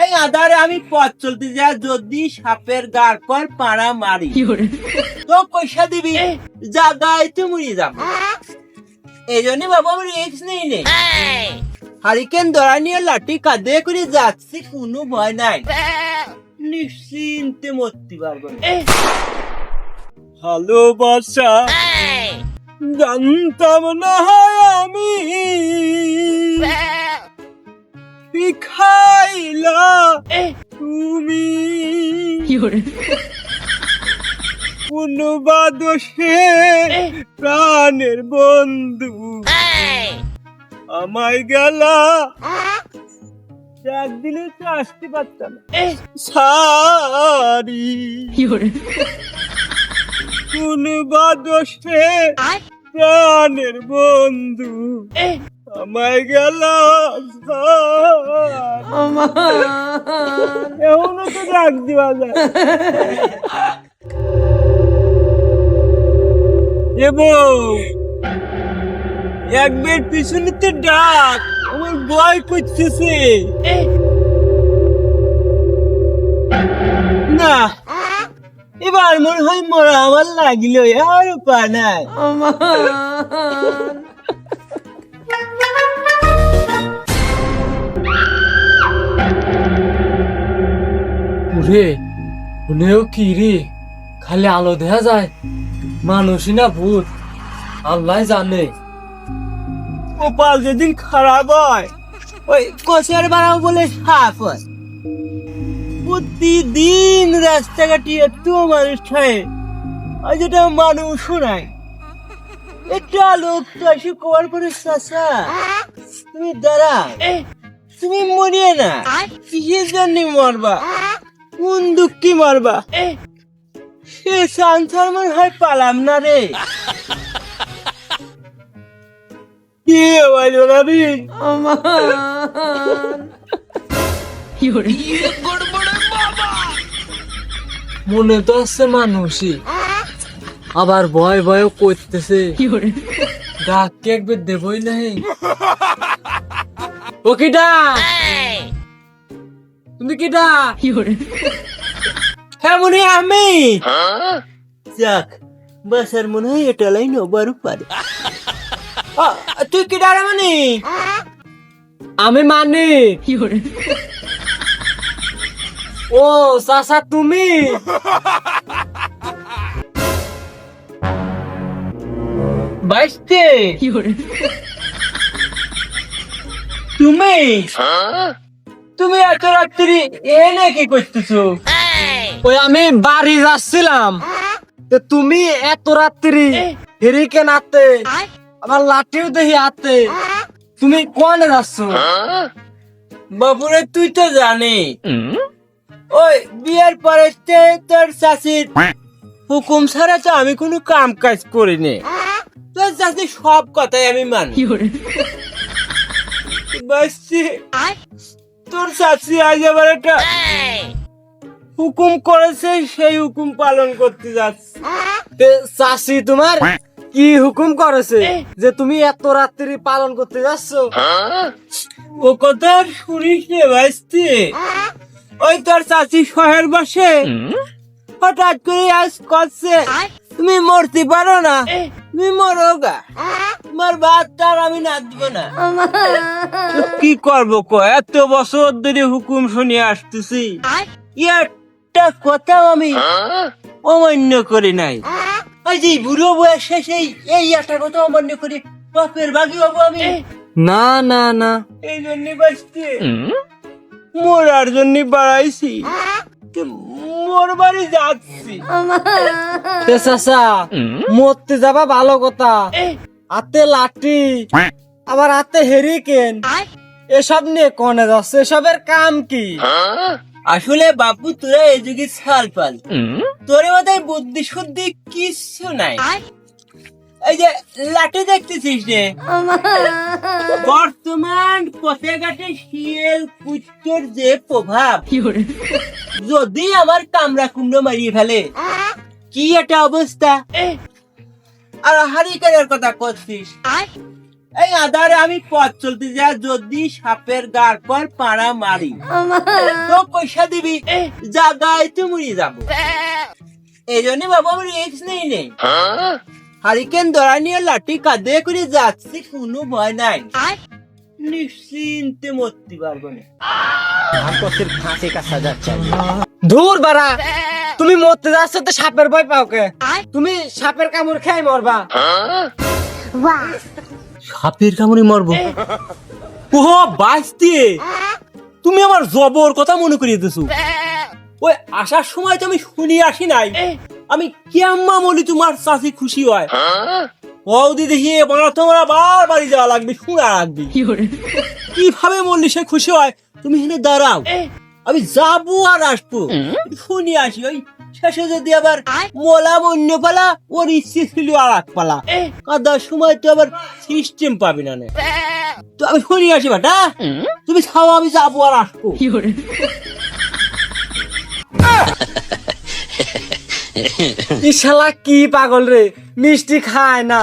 এই আধারে আমি পথ চলতে যা যদি সাপের গাড় পর পাড়া মারি তো পয়সা দিবি জাগায় তো মরি যাব। এই জন্য বাবা আমি রিস্ক নেই নে, হারিকেন ধরা নিয়ে লাঠি কাঁধে করে যাচ্ছি, কোনো ভয় নাই, নিশ্চিন্তে মরতে পারবো। ভালোবাসা জানতাম না আমি, খাইলা তুমি কোনবা দোষে প্রাণের বন্ধু আমায় গেলা ডাক দিলে তো আসতে পারতাম সারি, কোনবা দোষে প্রাণের বন্ধু আমায় গেলা এমনও তো ডাক দিবা যায়। এবং একবার পিছনে তো ডাক, আমার ভয় করতেছে না, এবার মনে হয় মরা আমার লাগিল, আর উপায় নাই। রে শুনেও কি রে, খালি আলো দেখা যায়, মানুষই না ভূত আল্লাহ জানে। কপাল যেদিন খারাপ হয় ওই কষার বাড়াও বলে সাপ হয়। প্রতিদিন রাস্তাঘাটি একটু মানুষ খায়, আর যেটা মানুষও নাই। একটা লোক তো এসে কবার পরে চাষা তুমি দাঁড়া, তুমি মরিয়ে না, কিসের জন্য মরবা, কোন দুঃখী মরবা, সে সান্সার মনে হয় পালাম না রে। কি বলো না রে, মনে তো আছে মানুষই, আবার ভয় ভয় করতেছে, ডাক কে একবার দেবই নাই। ও কিডা, তুমি কিডা? হ্যাঁ মনে হয় আমি। যাক বাসার মনে হয় এটা লাইন ওবারও পারে। তুই কি ডারে মানে? আমি মানে। ও চাচা তুমি? বাইশতে তুমি তুমি এত রাত্রি এনে কি করতেছো? ওই আমি বাড়ি যাচ্ছিলাম, তুমি এত রাত্রি হেরিকেন আতে, আমার লাঠিও দেখি আতে, তুমি কোনে যাচ্ছ? বাপুরে তুই তো জানি ওই বিয়ের পরে তোর চাষির হুকুম ছাড়া তো আমি কোনো কাম কাজ করিনি, তোর চাষি সব কথাই আমি মানি। বাসছি তোর চাষি আজ আবার একটা হুকুম করেছে, সেই হুকুম পালন করতে যাচ্ছে। চাষি তোমার কি হুকুম করেছে যে তুমি এত রাত্রি পালন করতে যাচ্ছ? ও কথা শুনিস রে ভাইস্তি, ওই তোর চাষি শহর বসে হঠাৎ করে আজ করছে তুমি মরতে পারো না, তুমি মরো গা, তোমার বাচ্চার আমি না দিব না। কি করবো ক, এত বছর ধরে হুকুম শুনিয়ে আসতেছি, একটা কথাও আমি অমান্য করি নাই। ওই যে বুড়ো বয়সে সেই এই একটা কথা অমান্য করি বাপের বাকি হবো আমি? না না না, এই জন্য বাঁচতে মরার জন্য বাড়াইছি, মোর বাড়ি যাচ্ছি। চাচা মরতে যাবা ভালো কথা, হাতে লাঠি আবার হাতে হেরিকেন, এসব নিয়ে কোনে যাচ্ছে? এসবের কাম কি? আসলে বাপু তোরা এই যুগে ছাল পাল, তোর মাথায় বুদ্ধি শুদ্ধি কিচ্ছু নাই। এই যে লাঠি দেখতেছিস রে, বর্তমান পথে ঘাটে শিয়াল কুত্তর যে প্রভাব, যদি আমার কামড়া কুমড়ো মারিয়ে ফেলে কি একটা অবস্থা। আর হারিকেনের কথা করছিস, এই আধারে আমি পথ চলতে যা যদি সাপের গার পর পাড়া মারি তো পয়সা দিবি জাগায় তো মরি যাবো। এই জন্য বাবা আমি রিস্ক নেই হারিকেন ধরা নিয়ে লাঠি কাঁধে করে যাচ্ছি, কোনো ভয় নাই, নিশ্চিন্তে মরতে পারবো না। ফাঁসি কা সাজা চাই। দূর বাড়া, তুমি মরতে যাচ্ছ তো সাপের ভয় পাও কে? তুমি সাপের কামড় খেয়ে মরবা। সাপের কামড়ে মরবো? ও বাঁচতে তুমি আমার জবর কথা মনে করিয়ে দিছো। ওই আসার সময় তো আমি শুনি আসি নাই, আমি কেম্মা বলি তোমার চাষি খুশি হয়। বৌদি দেখি এবার তোমরা বারবারই যাওয়া লাগবে, শুনা রাখবি কিভাবে বললি সে খুশি হয়। তুমি এখানে দাঁড়াও, আমি যাবো আর আসবো, শুনি আসি। ওই শেষে যদি আবার মোলা অন্য পালা, ওর ইচ্ছে ছিল আর এক পালা, কাদার সময় তো আবার সিস্টেম পাবি না। তো আমি শুনি আসি বাটা, তুমি খাও, আমি যাবো আর আসবো। ই শালা কি পাগল রে, মিষ্টি খায় না।